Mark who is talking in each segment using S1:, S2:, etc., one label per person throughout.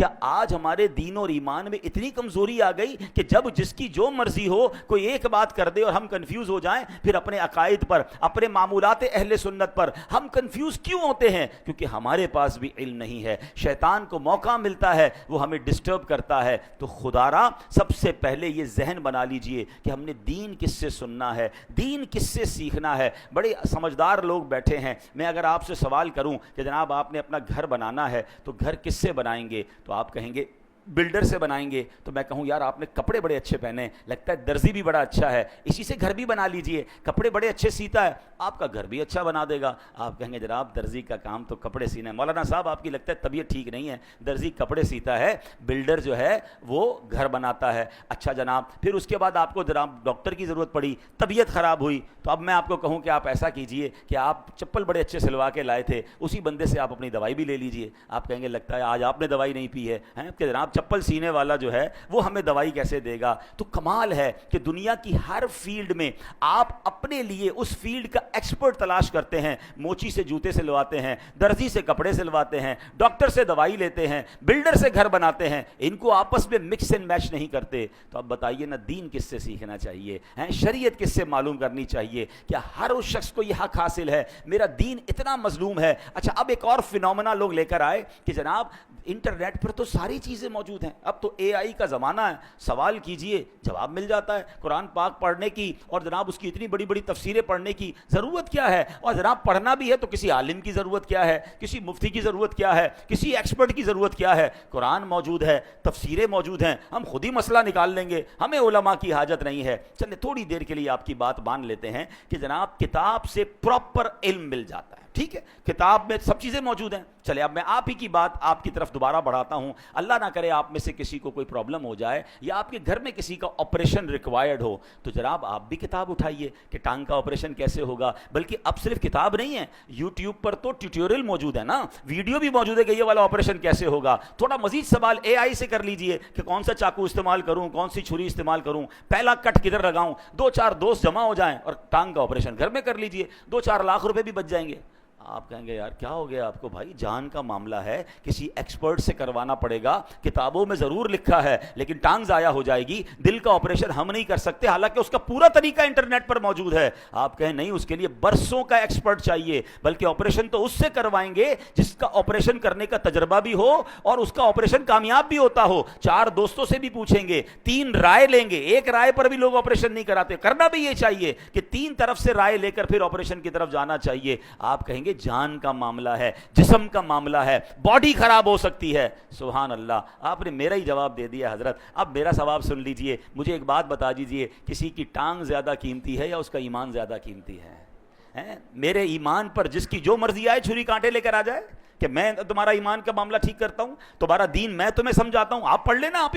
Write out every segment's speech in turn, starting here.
S1: کیا آج ہمارے دین اور ایمان میں اتنی کمزوری آ گئی کہ جب جس کی جو مرضی ہو کوئی ایک بات کر دے اور ہم کنفیوز ہو جائیں؟ پھر اپنے عقائد پر، اپنے معمولات اہل سنت پر ہم کنفیوز کیوں ہوتے ہیں؟ کیونکہ ہمارے پاس بھی علم نہیں ہے، شیطان کو موقع ملتا ہے، وہ ہمیں ڈسٹرب کرتا ہے۔ تو خدا را سب سے پہلے یہ ذہن بنا لیجئے کہ ہم نے دین کس سے سننا ہے، دین کس سے سیکھنا ہے۔ بڑے سمجھدار لوگ بیٹھے ہیں، میں اگر آپ سے سوال کروں کہ جناب آپ نے اپنا گھر بنانا ہے تو گھر کس سے بنائیں گے، تو آپ کہیں گے بلڈر سے بنائیں گے۔ تو میں کہوں یار آپ نے کپڑے بڑے اچھے پہنے، لگتا ہے درزی بھی بڑا اچھا ہے، اسی سے گھر بھی بنا لیجئے، کپڑے بڑے اچھے سیتا ہے، آپ کا گھر بھی اچھا بنا دے گا۔ آپ کہیں گے جناب درزی کا کام تو کپڑے سینا ہے۔ مولانا صاحب آپ کی لگتا ہے طبیعت ٹھیک نہیں ہے، درزی کپڑے سیتا ہے، بلڈر جو ہے وہ گھر بناتا ہے۔ اچھا جناب، پھر اس کے بعد آپ کو جناب ڈاکٹر کی ضرورت پڑی، طبیعت خراب ہوئی، تو اب میں آپ کو کہوں کہ آپ ایسا کیجئے کہ آپ چپل بڑے اچھے سلوا کے لائے تھے، اسی بندے سے آپ اپنی دوائی بھی لے لیجئے۔ آپ کہیں گے لگتا ہے آج آپ نے دوائی نہیں پی ہے کہ جناب چپل سینے والا جو ہے وہ ہمیں دوائی کیسے دے گا؟ تو کمال ہے کہ دنیا کی ہر فیلڈ میں آپ اپنے لیے اس فیلڈ کا ایکسپرٹ تلاش کرتے ہیں۔ موچی سے جوتے سلواتے ہیں، درزی سے کپڑے سلواتے ہیں، ڈاکٹر سے دوائی لیتے ہیں، بلڈر سے گھر بناتے ہیں، ان کو آپس میں مکس اینڈ میچ نہیں کرتے۔ تو اب بتائیے نا دین کس سے سیکھنا چاہیے، شریعت کس سے معلوم کرنی چاہیے؟ کیا ہر اس شخص کو یہ حق حاصل ہے؟ میرا دین اتنا مظلوم ہے۔ اچھا اب ایک اور فینومینا لوگ لے کر آئے کہ جناب انٹرنیٹ پر تو ساری چیزیں موجود ہیں، اب تو اے آئی کا زمانہ ہے، سوال کیجئے جواب مل جاتا ہے۔ قرآن پاک پڑھنے کی اور جناب اس کی اتنی بڑی بڑی تفسیریں پڑھنے کی ضرورت کیا ہے؟ اور جناب پڑھنا بھی ہے تو کسی عالم کی ضرورت کیا ہے، کسی مفتی کی ضرورت کیا ہے، کسی ایکسپرٹ کی ضرورت کیا ہے؟ قرآن موجود ہے، تفسیریں موجود ہیں، ہم خود ہی مسئلہ نکال لیں گے، ہمیں علماء کی حاجت نہیں ہے۔ چلے تھوڑی دیر کے لیے آپ کی بات مان لیتے ہیں کہ جناب کتاب سے پراپر علم مل جاتا ہے، ٹھیک ہے، کتاب میں سب چیزیں موجود ہیں۔ چلے اب میں آپ ہی کی بات آپ کی طرف دوبارہ بڑھاتا ہوں، اللہ نہ کرے آپ میں سے کسی کو کوئی پرابلم ہو جائے یا آپ کے گھر میں کسی کا آپریشن ریکوائرڈ ہو، تو جناب آپ بھی کتاب اٹھائیے کہ ٹانگ کا آپریشن کیسے ہوگا۔ بلکہ اب صرف کتاب نہیں ہے، یوٹیوب پر تو ٹیوٹوریل موجود ہے نا، ویڈیو بھی موجود ہے کہ یہ والا آپریشن کیسے ہوگا۔ تھوڑا مزید سوال اے آئی سے کر لیجئے کہ کون سا چاقو استعمال کروں، کون سی چھری استعمال کروں، پہلا کٹ کدھر لگاؤں، دو چار دوست جمع ہو جائیں اور ٹانگ کا آپریشن گھر میں کر لیجئے، 2-4 لاکھ روپے بھی بچ جائیں گے۔ آپ کہیں گے یار کیا ہو گیا آپ کو؟ بھائی جان کا معاملہ ہے، کسی ایکسپرٹ سے کروانا پڑے گا، کتابوں میں ضرور لکھا ہے لیکن ٹانگ ضائع ہو جائے گی، دل کا آپریشن ہم نہیں کر سکتے، حالانکہ اس کا پورا طریقہ انٹرنیٹ پر موجود ہے۔ آپ کہیں نہیں، اس کے لیے برسوں کا ایکسپرٹ چاہیے، بلکہ آپریشن تو اس سے کروائیں گے جس کا آپریشن کرنے کا تجربہ بھی ہو اور اس کا آپریشن کامیاب بھی ہوتا ہو۔ 4 دوستوں سے بھی پوچھیں گے، 3 رائے لیں گے، ایک رائے پر بھی لوگ آپریشن نہیں کراتے۔ کرنا بھی یہ چاہیے کہ 3 طرف سے رائے لے کر پھر آپریشن کی طرف جانا چاہیے۔ آپ کہیں گے جان کا معاملہ ہے، جسم کا معاملہ ہے، باڈی خراب ہو سکتی ہے۔ سبحان اللہ، آپ نے میرا ہی جواب دے دیا حضرت۔ اب میرا ثواب سن لیجئے، مجھے ایک بات بتا دیجئے، کسی کی ٹانگ زیادہ قیمتی ہے یا اس کا ایمان زیادہ قیمتی ہے؟ میرے ایمان پر جس کی جو مرضی آئے چھری کانٹے لے کر آ جائے کہ میں تمہارا ایمان کا معاملہ ٹھیک کرتا ہوں، تمہارا دین میں تمہیں سمجھاتا ہوں، آپ پڑھ لیں نا، آپ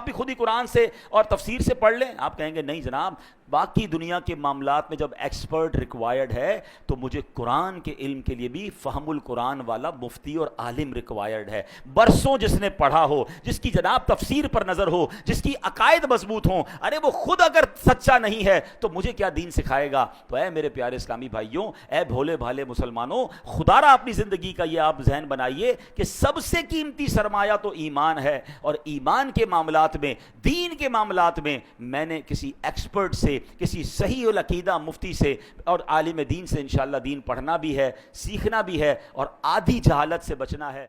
S1: ہی خود ہی قرآن سے اور تفسیر سے پڑھ لیں۔ آپ کہیں گے نہیں جناب، باقی دنیا کے معاملات میں جب ایکسپرٹ ریکوائرڈ ہے تو مجھے قرآن کے علم کے لیے بھی فہم القرآن والا مفتی اور عالم ریکوائرڈ ہے، برسوں جس نے پڑھا ہو، جس کی جناب تفسیر پر نظر ہو، جس کی عقائد مضبوط ہوں۔ ارے وہ خود اگر سچا نہیں ہے تو مجھے کیا دین سکھائے گا؟ تو اے میرے پیارے اسلامی بھائیوں، اے بھولے بھالے مسلمانوں، خدا را اپنی زندگی کا یہ آپ ذہن بنائیے کہ سب سے قیمتی سرمایہ تو ایمان ہے، اور ایمان کے معاملات میں، دین کے معاملات میں میں نے کسی ایکسپرٹ سے، کسی صحیح العقیدہ مفتی سے اور عالم دین سے انشاءاللہ دین پڑھنا بھی ہے، سیکھنا بھی ہے، اور آدھی جہالت سے بچنا ہے۔